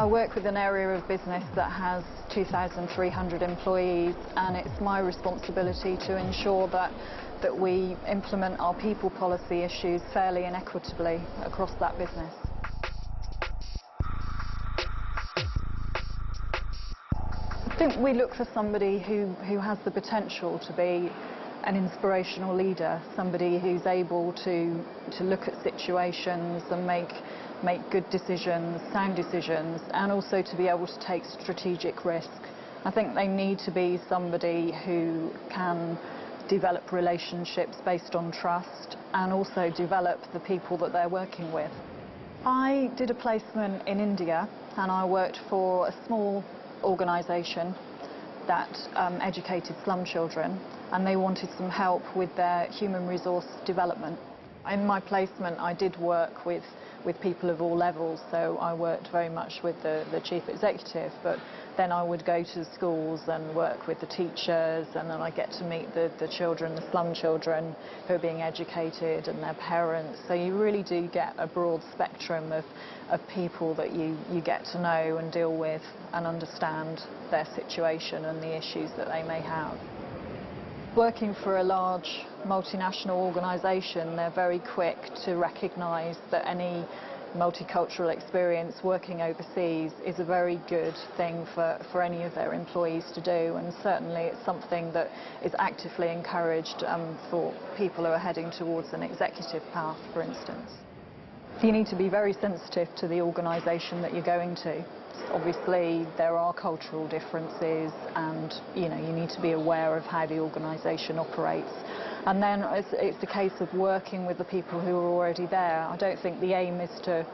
I work with an area of business that has 2,300 employees, and it's my responsibility to ensure that we implement our people policy issues fairly and equitably across that business. I think we look for somebody who has the potential to be an inspirational leader, somebody who's able to look at situations and make good decisions, sound decisions, and also to be able to take strategic risk. I think they need to be somebody who can develop relationships based on trust and also develop the people that they're working with. I did a placement in India and I worked for a small organisation that educated slum children, and they wanted some help with their human resource development. In my placement I did work with people of all levels, so I worked very much with the chief executive, but then I would go to schools and work with the teachers, and then I get to meet the children, the slum children who are being educated and their parents. So you really do get a broad spectrum of people that you get to know and deal with and understand their situation and the issues that they may have. Working for a large multinational organisation, they're very quick to recognise that any multicultural experience working overseas is a very good thing for any of their employees to do, and certainly it's something that is actively encouraged for people who are heading towards an executive path, for instance. You need to be very sensitive to the organisation that you're going to. Obviously there are cultural differences, and you need to be aware of how the organisation operates, and then it's a case of working with the people who are already there. I don't think the aim is to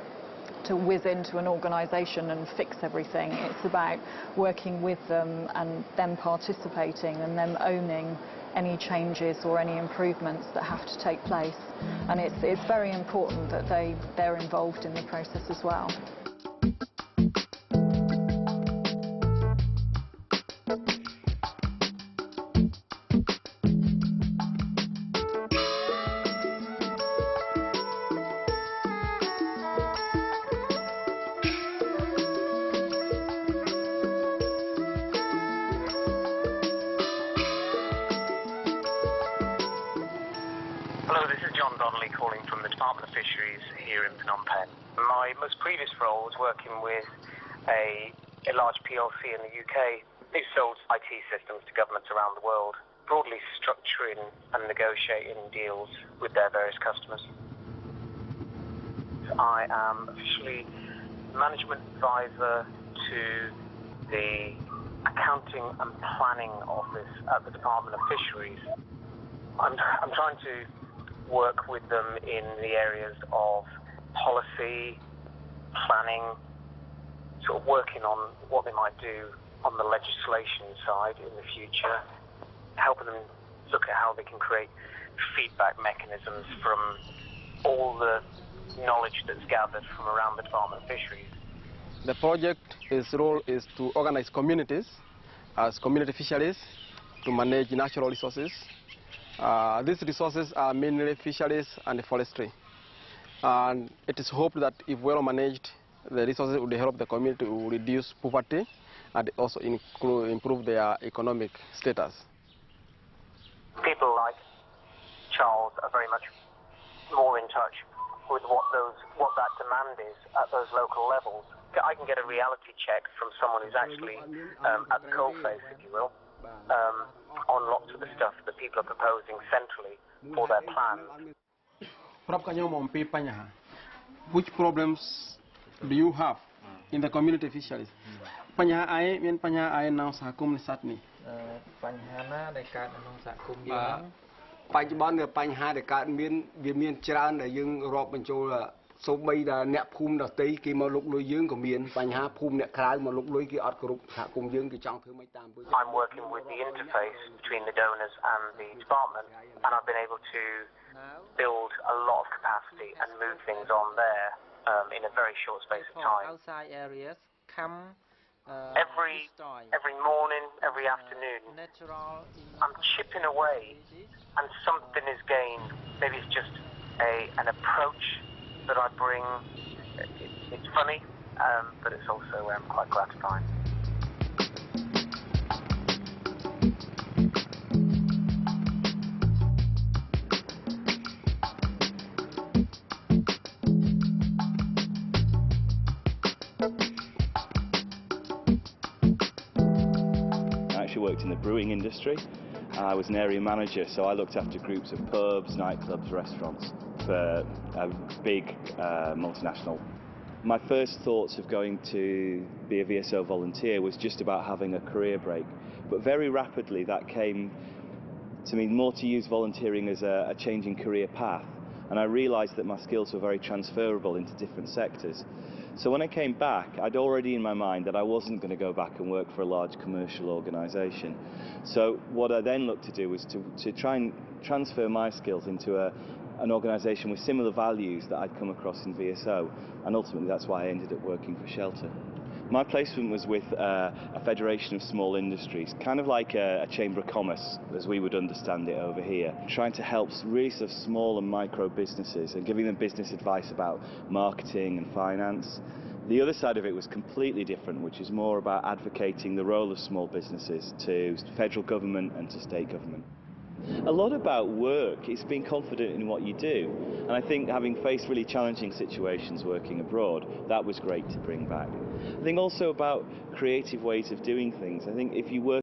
whiz into an organisation and fix everything. It's about working with them and them participating and them owning any changes or any improvements that have to take place, and it's very important that they're involved in the process as well. Hello, this is John Donnelly calling from the Department of Fisheries here in Phnom Penh. My most previous role was working with a large PLC in the UK who sold IT systems to governments around the world, broadly structuring and negotiating deals with their various customers. I am officially management advisor to the Accounting and Planning Office at the Department of Fisheries. I'm trying to work with them in the areas of policy, planning, sort of working on what they might do on the legislation side in the future, helping them look at how they can create feedback mechanisms from all the knowledge that's gathered from around the Department of Fisheries. The project's role is to organize communities as community fisheries to manage natural resources. These resources are mainly fisheries and forestry, and it is hoped that if well managed, the resources will help the community to reduce poverty and also improve their economic status. People like Charles are very much more in touch with what that demand is at those local levels. I can get a reality check from someone who's actually at the coalface, if you will, on lots of the stuff that people are proposing centrally for their plans. Which problems do you have in the community fisheries? So bây giờ nẹt phum đã tây khi mà lục lối dương của miền bánh hà phum nẹt khai mà lục lối cái ọt group hạ cùng dương cái trong thứ mấy tam. I'm working with the interface between the donors and the department, and I've been able to build a lot of capacity and move things on there in a very short space of time. Outside areas come every morning, every afternoon, I'm chipping away, and something is gained. Maybe it's just an approach that I bring. It's funny, but it's also quite gratifying. I actually worked in the brewing industry. I was an area manager, so I looked after groups of pubs, nightclubs, restaurants for a big multinational. My first thoughts of going to be a VSO volunteer was just about having a career break, but very rapidly that came to me more to use volunteering as a changing career path, and I realised that my skills were very transferable into different sectors. So when I came back, I'd already in my mind that I wasn't going to go back and work for a large commercial organisation. So what I then looked to do was to try and transfer my skills into an organisation with similar values that I'd come across in VSO, and ultimately that's why I ended up working for Shelter. My placement was with a federation of small industries, kind of like a chamber of commerce, as we would understand it over here, trying to help really sort of small and micro businesses and giving them business advice about marketing and finance. The other side of it was completely different, which is more about advocating the role of small businesses to federal government and to state government. A lot about work is being confident in what you do, and I think having faced really challenging situations working abroad, that was great to bring back. I think also about creative ways of doing things. I think if you work